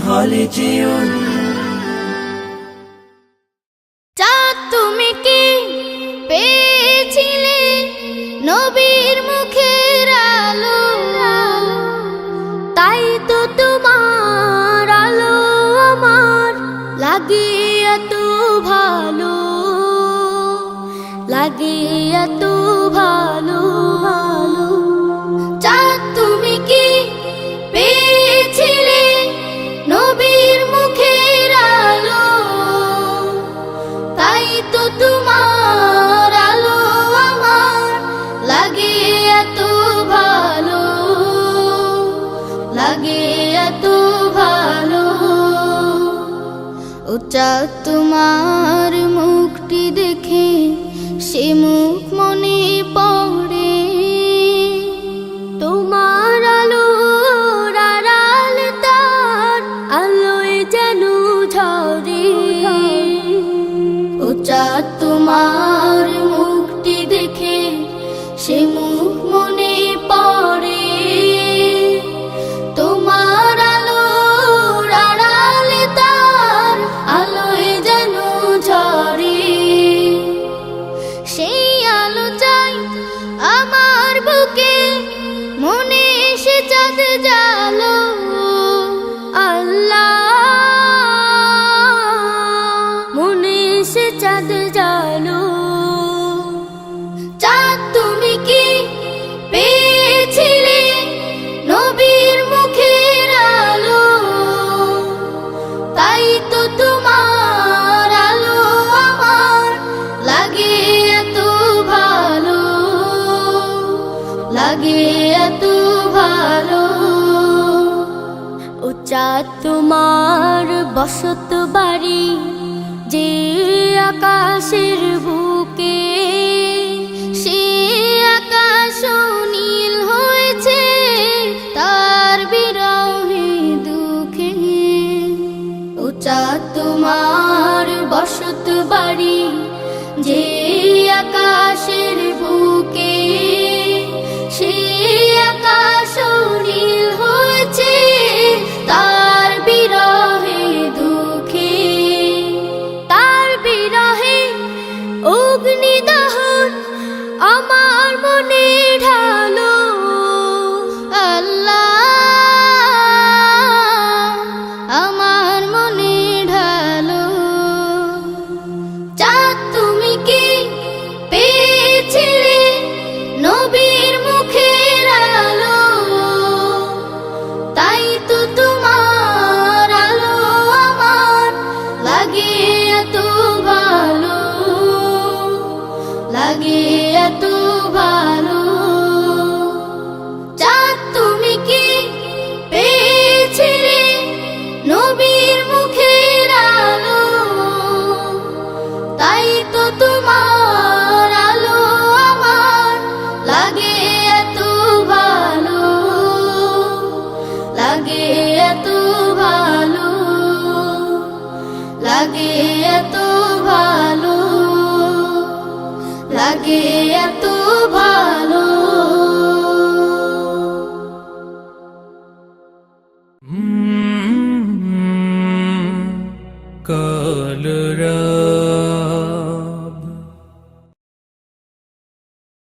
হলে যেও। চাঁদ তুমি কি পেয়েছিলে নবীর মুখের আলো, তাই তো তোমার আলো আমার লাগে এত ভালো, লাগে এত ভালো। চাঁদ তুমি কি পেয়েছিলে নবীর মুখের আলো, তাই তো তোমার আলো আমার লাগে এত ভালো, লাগে এত ভালো। ও চাঁদ তোমার মুখটি দেখে সে মুখ মনে পড়ে, তোমার আলোর আড়াল তার আলোয় যেন ঝরে। ও চাঁদ তোমার মুখটি দেখে সে মুখ মনে পড়ে, তোমার আলোর আড়াল তার আলোয় যেন ঝরে। সেই আলো চাই আমার বুকে, মনে এসে চাঁদ জালো। আল্লাহ মনে এসে চাঁদ জালো। চাঁদ তুমি কি পেয়েছিলে নবীর মুখের আলো, তাই তো তোমার আলো আমার লাগে এত ভালো, লাগে এত ভালো। ও চাঁদ তোমার বসত বাড়ি যে আকাশের বুকে, সে আকাশ নীল হয়েছে তার বিরহে দুঃখে। ও চাঁদ তোমার বসত বাড়ি যে